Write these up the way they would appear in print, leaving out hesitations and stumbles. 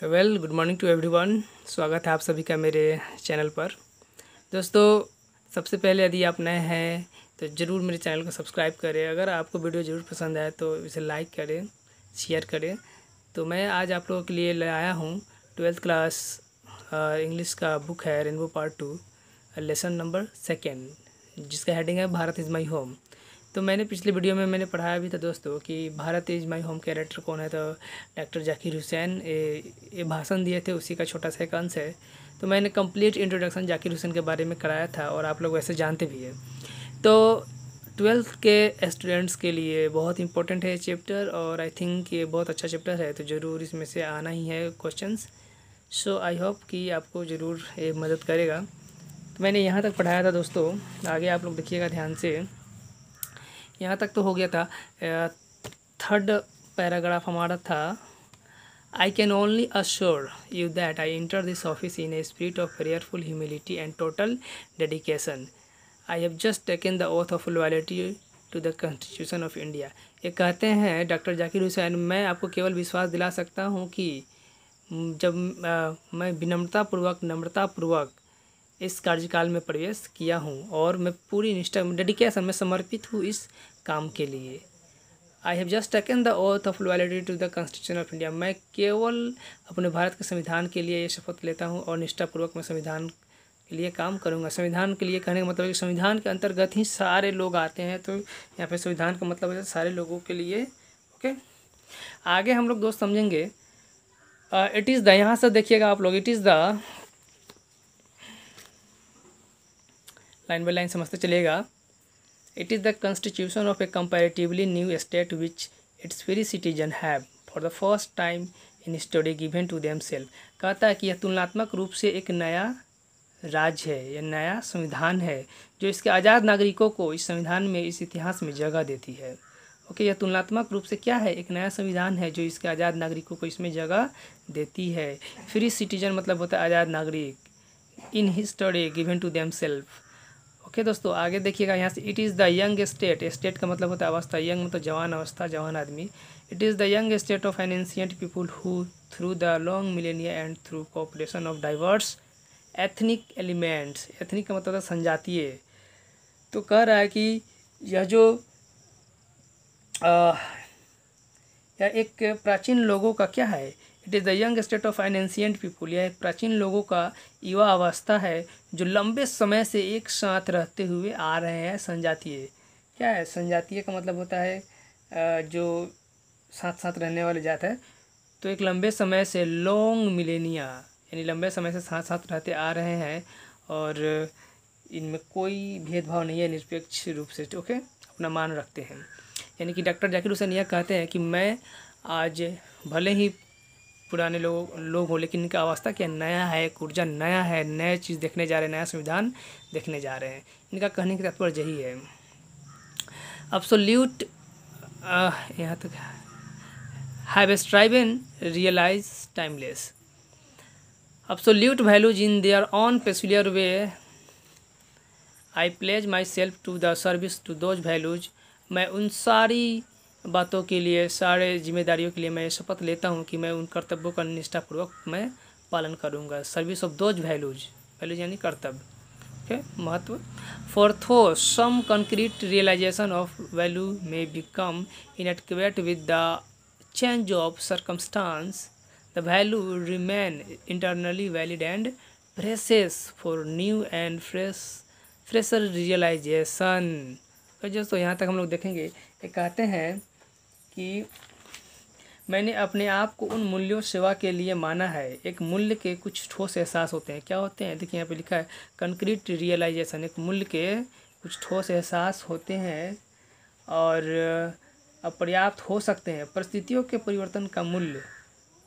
Good morning to everyone. स्वागत है आप सभी का मेरे चैनल पर। दोस्तों, सबसे पहले यदि आप नए हैं तो ज़रूर मेरे चैनल को सब्सक्राइब करें। अगर आपको वीडियो ज़रूर पसंद आए तो इसे लाइक करें, शेयर करें। तो मैं आज आप लोगों के लिए लाया हूँ 12th क्लास इंग्लिश का बुक है रेनबो पार्ट 2 लेसन नंबर 2, जिसका हेडिंग है भारत इज़ माई होम। तो मैंने पिछले वीडियो में पढ़ाया भी था दोस्तों कि Bharat is my home character कौन है। तो डॉक्टर जाकिर हुसैन ये भाषण दिए थे, उसी का छोटा सा एक अंश है। तो मैंने कंप्लीट इंट्रोडक्शन जाकिर हुसैन के बारे में कराया था और आप लोग वैसे जानते भी हैं। तो 12th के स्टूडेंट्स के लिए बहुत इंपॉर्टेंट है चैप्टर, और आई थिंक ये बहुत अच्छा चैप्टर है, तो ज़रूर इसमें से आना ही है क्वेश्चंस। सो आई होप कि आपको ज़रूर ये मदद करेगा। तो मैंने यहाँ तक पढ़ाया था दोस्तों, आगे आप लोग देखिएगा ध्यान से। यहाँ तक तो हो गया था। थर्ड पैराग्राफ हमारा था, I can only assure you that I enter this office in a spirit of prayerful humility and total dedication. I have just taken the oath of loyalty to the constitution of India. ये कहते हैं doctor Zakir Hussain, मैं आपको केवल विश्वास दिला सकता हूँ कि जब मैं नम्रतापूर्वक इस कार्यकाल में प्रवेश किया हूँ और मैं पूरी निष्ठा डेडिकेशन में समर्पित हूँ इस काम के लिए। I have just taken the oath of loyalty to the constitution of India. मैं केवल अपने भारत के संविधान के लिए ये शपथ लेता हूँ और निष्ठापूर्वक मैं संविधान के लिए काम करूँगा। संविधान के लिए कहने का मतलब है कि संविधान के अंतर्गत ही सारे लोग आते हैं, तो यहाँ पे संविधान का मतलब है सारे लोगों के लिए। ओके, आगे हम लोग दोस्त समझेंगे। इट इज़ द, यहाँ से देखिएगा आप लोग, it is the, line by line समझते चलेगा। It is the constitution of a comparatively new state which its free citizen have for the first time in history given to them self. कहता है कि यह तुलनात्मक रूप से एक नया राज्य है, यह नया संविधान है जो इसके आज़ाद नागरिकों को इस संविधान में, इस इतिहास में जगह देती है। ओके, यह तुलनात्मक रूप से क्या है? एक नया संविधान है जो इसके आज़ाद नागरिकों को इसमें जगह देती है। फ्री सिटीजन मतलब होता है आज़ाद नागरिक, in history given to them self. Okay दोस्तों, आगे देखिएगा यहाँ से। It is the young state, state का मतलब होता है अवस्था, यंग मतलब जवान अवस्था, जवान आदमी। It is the young state of an ancient people who through the long millennia and through cooperation of diverse ethnic elements. Ethnic का मतलब है संजातीय। तो कह रहा है कि यह जो यह एक प्राचीन लोगों का क्या है? It is the young state of an ancient people. यह एक प्राचीन लोगों का युवा अवस्था है जो लंबे समय से एक साथ रहते हुए आ रहे हैं। संजातीय क्या है? संजातीय का मतलब होता है जो साथ साथ रहने वाले जात है। तो एक लंबे समय से, लॉन्ग मिलेनिया यानी लंबे समय से साथ साथ रहते आ रहे हैं और इनमें कोई भेदभाव नहीं है, निरपेक्ष रूप से ओके अपना मान रखते हैं। यानी कि डॉक्टर जाकिर हुसैन यह कहते हैं कि मैं आज भले ही पुराने लोग हों, लेकिन इनका अवस्था क्या नया है, एक ऊर्जा नया है, नए चीज़ देखने जा रहे हैं, नया संविधान देखने जा रहे हैं। इनका कहने का तात्पर्य यही है। अब्सोल्यूट यहाँ तक have striven realise timeless absolute values in their own peculiar way. I pledge myself to the service to those values. मैं उन सारी बातों के लिए, सारे जिम्मेदारियों के लिए मैं शपथ लेता हूँ कि मैं उन कर्तव्यों का निष्ठापूर्वक मैं पालन करूँगा। Service of those values, values यानी कर्तव्य। ओके, महत्व। Fourth, some concrete realisation of value may become inadequate with the change of circumstances. The value remain internally valid and precious for new and fresher realization. तो दोस्तों यहाँ तक हम लोग देखेंगे। ये कहते हैं कि मैंने अपने आप को उन मूल्यों सेवा के लिए माना है। एक मूल्य के कुछ ठोस एहसास होते हैं। क्या होते हैं? देखिए यहाँ पे लिखा है कंक्रीट रियलाइजेशन। एक मूल्य के कुछ ठोस एहसास होते हैं और अपर्याप्त हो सकते हैं। परिस्थितियों के परिवर्तन का मूल्य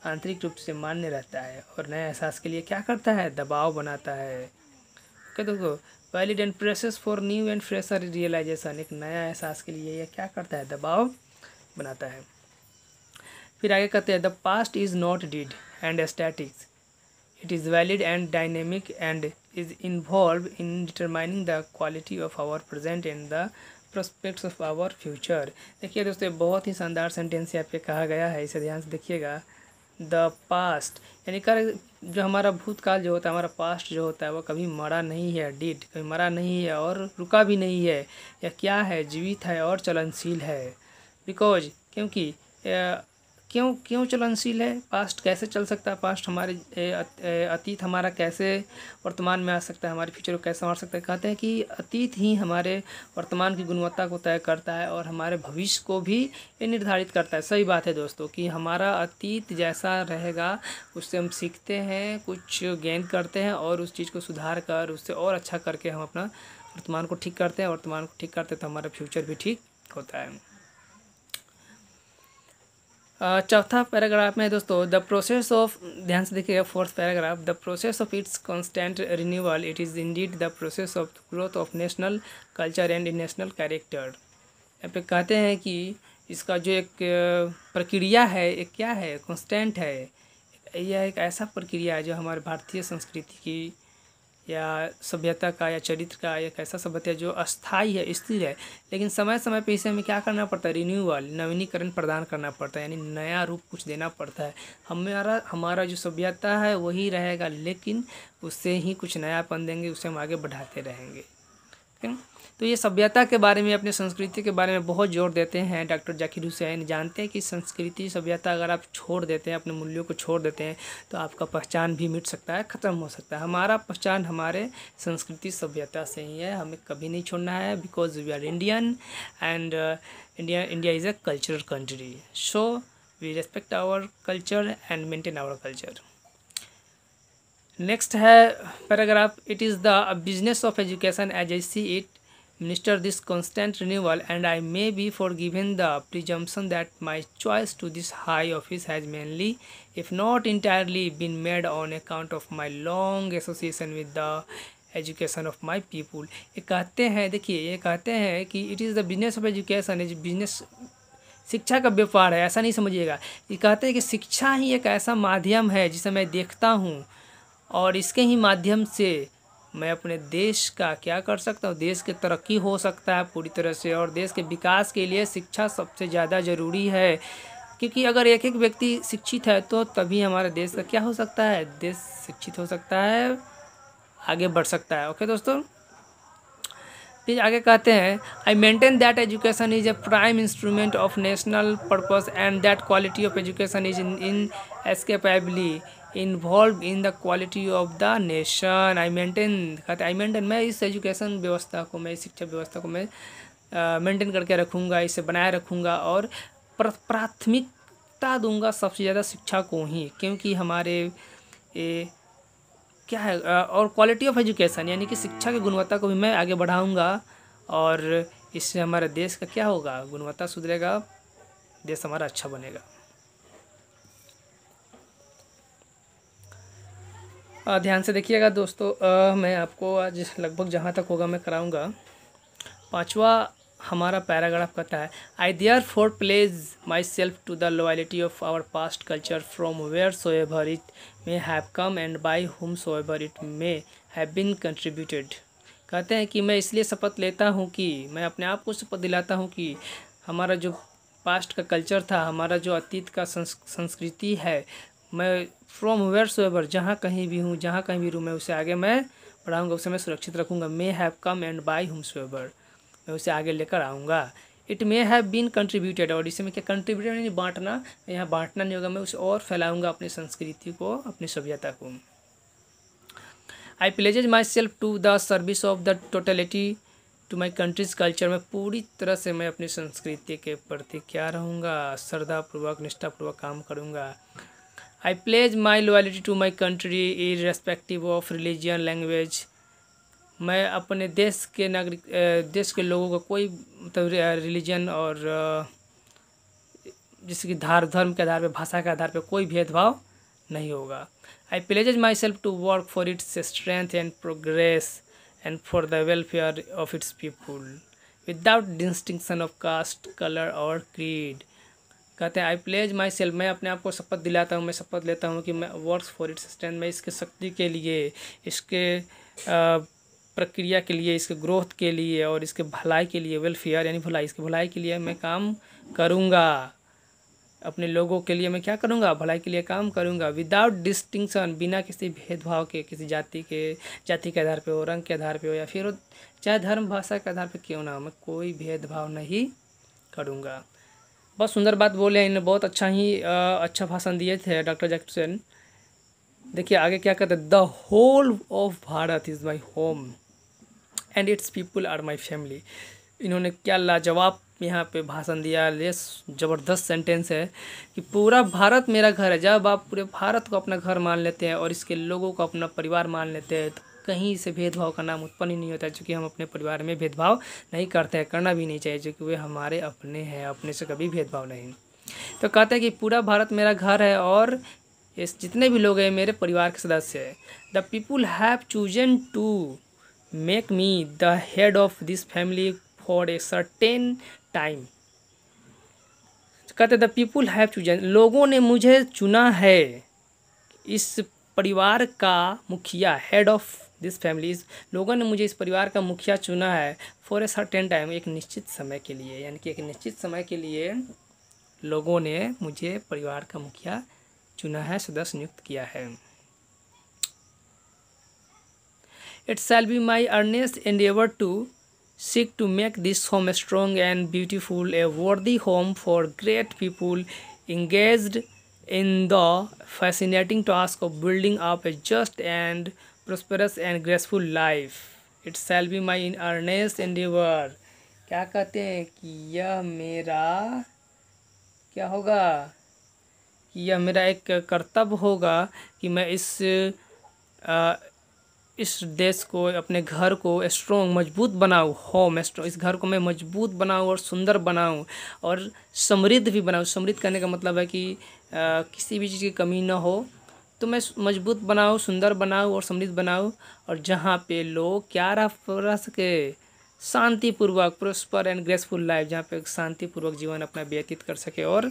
आंतरिक रूप से मान्य रहता है और नए एहसास के लिए क्या करता है? दबाव बनाता है। ओके दोस्तों, valid and precious for new and fresher realisation. एक नया एहसास के लिए यह क्या करता है? दबाव बनाता है। फिर आगे कहते हैं the past is not dead and statics, it is valid and dynamic and is involve in determining the quality of our present and the prospects of our future. देखिए दोस्तों, बहुत ही शानदार सेंटेंस यहाँ पे कहा गया है, इसे ध्यान से देखिएगा। द पास्ट, यानी कर जो हमारा भूतकाल जो होता है, हमारा पास्ट जो होता है, वो कभी मरा नहीं है, डिड कभी मरा नहीं है और रुका भी नहीं है, या क्या है, जीवित है और चलनशील है। बिकॉज क्योंकि क्यों क्यों चलनशील है, पास्ट कैसे चल सकता है, पास्ट हमारे अतीत हमारा कैसे वर्तमान में आ सकता है, हमारे फ्यूचर को कैसे संवार सकता है। कहते हैं कि अतीत ही हमारे वर्तमान की गुणवत्ता को तय करता है और हमारे भविष्य को भी ये निर्धारित करता है। सही बात है दोस्तों कि हमारा अतीत जैसा रहेगा उससे हम सीखते हैं, कुछ गेन करते हैं और उस चीज़ को सुधार कर उससे और अच्छा करके हम अपना वर्तमान को ठीक करते हैं। वर्तमान को ठीक करते हैं तो हमारा फ्यूचर भी ठीक होता है। चौथा पैराग्राफ में दोस्तों, द प्रोसेस ऑफ, ध्यान से देखिएगा fourth paragraph, the process of its constant renewal, it is Indeed the process of growth of national culture and national character. यहाँ पे कहते हैं कि इसका जो एक प्रक्रिया है, एक क्या है, कांस्टेंट है। यह एक ऐसा प्रक्रिया है जो हमारे भारतीय संस्कृति की या सभ्यता का या चरित्र का एक ऐसा सभ्यता है जो अस्थाई है, स्थिर है, लेकिन समय समय पे इसे हमें क्या करना पड़ता है, रिन्यूअल, नवीनीकरण प्रदान करना पड़ता है, यानी नया रूप कुछ देना पड़ता है। हमारा जो सभ्यता है वही रहेगा, लेकिन उससे ही कुछ नयापन देंगे, उसे हम आगे बढ़ाते रहेंगे। ठीक है? तो ये सभ्यता के बारे में, अपने संस्कृति के बारे में बहुत जोर देते हैं डॉक्टर जाकिर हुसैन। जानते हैं कि संस्कृति सभ्यता अगर आप छोड़ देते हैं, अपने मूल्यों को छोड़ देते हैं, तो आपका पहचान भी मिट सकता है, ख़त्म हो सकता है। हमारा पहचान हमारे संस्कृति सभ्यता से ही है, हमें कभी नहीं छोड़ना है, because we are Indian and India is a cultural country, so we respect our culture and maintain our culture. Next है paragraph, it is the business of education as I see it minister this constant renewal, and I may be forgiven the presumption that my choice to this high office has mainly, if not entirely, been made on account of my long association with the education of my people. ये कहते हैं, देखिए ये कहते हैं कि it is the business of education, is business, शिक्षा का व्यापार है, ऐसा नहीं समझिएगा। ये कहते हैं कि शिक्षा ही एक ऐसा माध्यम है जिसे मैं देखता हूँ और इसके ही माध्यम से मैं अपने देश का क्या कर सकता हूँ, देश की तरक्की हो सकता है पूरी तरह से, और देश के विकास के लिए शिक्षा सबसे ज़्यादा ज़रूरी है। क्योंकि अगर एक एक व्यक्ति शिक्षित है तो तभी हमारे देश का क्या हो सकता है, देश शिक्षित हो सकता है, आगे बढ़ सकता है। ओके दोस्तों, फिर आगे कहते हैं, I maintain that education is a prime instrument of national purpose and that quality of education is inescapably involved in the quality of the nation. I maintain, कहते आई मेंटेन, मैं इस education व्यवस्था को, मैं इस शिक्षा व्यवस्था को मैं मेंटेन करके रखूँगा, इसे बनाए रखूँगा और प्राथमिकता दूंगा सबसे ज़्यादा शिक्षा को ही, क्योंकि हमारे क्या है, और क्वालिटी ऑफ एजुकेशन यानी कि शिक्षा की गुणवत्ता को भी मैं आगे बढ़ाऊंगा और इससे हमारे देश का क्या होगा, गुणवत्ता सुधरेगा, देश हमारा अच्छा बनेगा। ध्यान से देखिएगा दोस्तों, मैं आपको आज लगभग जहाँ तक होगा मैं कराऊंगा। पांचवा हमारा पैराग्राफ कहता है, I therefore pledge myself to the loyalty of our past culture from where so ever it may have come and by हुम so ever it may have been contributed. कहते हैं कि मैं इसलिए शपथ लेता हूँ कि, मैं अपने आप को शपथ दिलाता हूँ कि हमारा जो पास्ट का कल्चर था, हमारा जो अतीत का संस्कृति है, मैं फ्रॉम वेयर सो एवर, जहाँ कहीं भी हूँ, जहाँ कहीं भी रहूँ, मैं उसे आगे मैं बढ़ाऊँगा, उसे मैं सुरक्षित रखूँगा। May have come and by हुम सो एवर, मैं उसे आगे लेकर आऊँगा। It may have been contributed, और इसे मैं क्या, कंट्रीब्यूटेड यानी बांटना, यहाँ बांटना नहीं होगा, मैं उसे और फैलाऊँगा अपनी संस्कृति को, अपनी सभ्यता को। I pledges myself to the service of the totality to my country's culture, में पूरी तरह से मैं अपनी संस्कृति के प्रति क्या रहूँगा, श्रद्धापूर्वक निष्ठापूर्वक काम करूँगा। I pledge my loyalty to my country irrespective of religion language, मैं अपने देश के नागरिक, देश के लोगों का कोई मतलब रिलीजन और जैसे कि धर्म के आधार पे, भाषा के आधार पे कोई भेदभाव नहीं होगा। I pledges myself to work for its strength and progress and for the welfare of its people without distinction of caste, colour और क्रीड। कहते हैं आई प्लेज माई सेल्फ, मैं अपने आप को शपथ दिलाता हूँ, मैं शपथ लेता हूँ कि मैं वर्क फॉर इट्स स्ट्रेंथ, मैं इसके शक्ति के लिए, इसके प्रक्रिया के लिए, इसके ग्रोथ के लिए और इसके भलाई के लिए, वेलफेयर यानी भलाई, इसके भलाई के लिए मैं काम करूँगा। अपने लोगों के लिए मैं क्या करूँगा, भलाई के लिए काम करूँगा, विदाउट डिस्टिंक्शन, बिना किसी भेदभाव के, किसी जाति के आधार पे हो, रंग के आधार पे हो, या फिर वो चाहे धर्म भाषा के आधार पे क्यों ना हो, मैं कोई भेदभाव नहीं करूँगा। बहुत सुंदर बात बोले, इन्हें बहुत अच्छा भाषण दिए थे डॉक्टर जैक्सन। देखिए आगे क्या कहते हैं, the whole of Bharat is my home and its people are my family. इन्होंने क्या लाजवाब यहाँ पे भाषण दिया, ये ज़बरदस्त सेंटेंस है कि पूरा भारत मेरा घर है। जब आप पूरे भारत को अपना घर मान लेते हैं और इसके लोगों को अपना परिवार मान लेते हैं, तो कहीं से भेदभाव का नाम उत्पन्न ही नहीं होता है, क्योंकि हम अपने परिवार में भेदभाव नहीं करते हैं, करना भी नहीं चाहिए, क्योंकि वे हमारे अपने हैं, अपने से कभी भेदभाव नहीं। तो कहते हैं कि पूरा भारत मेरा घर है और इस जितने भी लोग हैं मेरे परिवार के सदस्य हैं। The people have chosen to make me the head of this family for a certain time. कहते द पीपुल हैव चूजन, लोगों ने मुझे चुना है इस परिवार का मुखिया, हेड ऑफ दिस फैमिली, लोगों ने मुझे इस परिवार का मुखिया चुना है फॉर ए सर्टेन टाइम, एक निश्चित समय के लिए, यानी कि एक निश्चित समय के लिए लोगों ने मुझे परिवार का मुखिया चुना है, सदस्य नियुक्त किया है। It shall be my earnest endeavour to seek to make this home strong and beautiful, a worthy home for great people engaged in the fascinating task of building up a just and prosperous and graceful life. It shall be my earnest endeavor. क्या कहते हैं कि यह मेरा क्या होगा, कि यह मेरा एक कर्तव्य होगा कि मैं इस देश को, अपने घर को स्ट्रॉन्ग, मजबूत बनाऊँ, होम स्ट्रॉन्ग, इस घर को मैं मजबूत बनाऊँ और सुंदर बनाऊँ और समृद्ध भी बनाऊँ। समृद्ध करने का मतलब है कि किसी भी चीज़ की कमी ना हो, तो मैं मजबूत बनाऊँ, सुंदर बनाऊँ और समृद्ध बनाऊँ, और जहाँ पे लोग क्या रह सके, शांतिपूर्वक, प्रॉस्पर एंड ग्रेसफुल लाइफ, जहाँ पे शांतिपूर्वक जीवन अपना व्यतीत कर सके और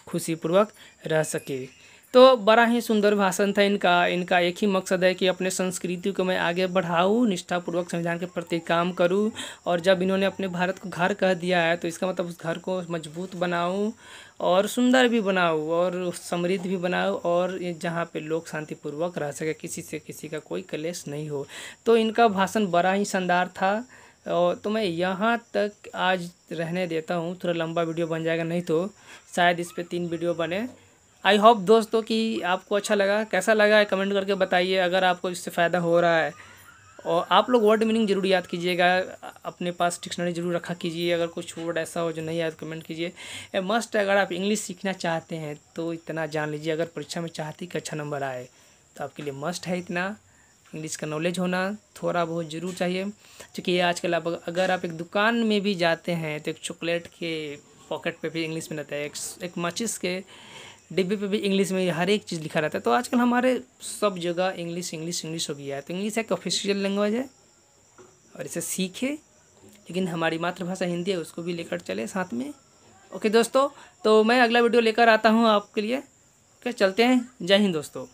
खुशीपूर्वक रह सके। तो बड़ा ही सुंदर भाषण था इनका एक ही मकसद है कि अपने संस्कृति को मैं आगे बढ़ाऊँ, निष्ठापूर्वक संविधान के प्रति काम करूँ, और जब इन्होंने अपने भारत को घर कह दिया है तो इसका मतलब उस घर को मजबूत बनाऊँ और सुंदर भी बनाऊँ और समृद्ध भी बनाऊँ, और जहाँ पे लोग शांतिपूर्वक रह सके, किसी से किसी का कोई क्लेश नहीं हो। तो इनका भाषण बड़ा ही शानदार था, और तो मैं यहाँ तक आज रहने देता हूँ। थोड़ा लंबा वीडियो बन जाएगा, नहीं तो शायद इस पर 3 वीडियो बने। आई होप दोस्तों कि आपको अच्छा लगा, कैसा लगा है कमेंट करके बताइए, अगर आपको इससे फ़ायदा हो रहा है। और आप लोग वर्ड मीनिंग जरूर याद कीजिएगा, अपने पास डिक्शनरी जरूर रखा कीजिए, अगर कुछ वर्ड ऐसा हो जो नहीं आया तो कमेंट कीजिए। मस्ट अगर आप इंग्लिश सीखना चाहते हैं तो इतना जान लीजिए, अगर परीक्षा में चाहती कि अच्छा नंबर आए तो आपके लिए मस्ट है इतना इंग्लिश का नॉलेज होना थोड़ा बहुत ज़रूर चाहिए। क्योंकि आजकल आप अगर आप एक दुकान में भी जाते हैं तो एक चॉकलेट के पॉकेट पे भी इंग्लिश में रहता है, एक माचिस के डिब्बे पे भी इंग्लिश में हर एक चीज़ लिखा रहता है। तो आजकल हमारे सब जगह इंग्लिश हो गया है। तो इंग्लिश एक ऑफिशियल लैंग्वेज है और इसे सीखे, लेकिन हमारी मातृभाषा हिंदी है, उसको भी लेकर चले साथ में। ओके दोस्तों, तो मैं अगला वीडियो लेकर आता हूँ आपके लिए। ओके, चलते हैं। जय हिंद दोस्तों।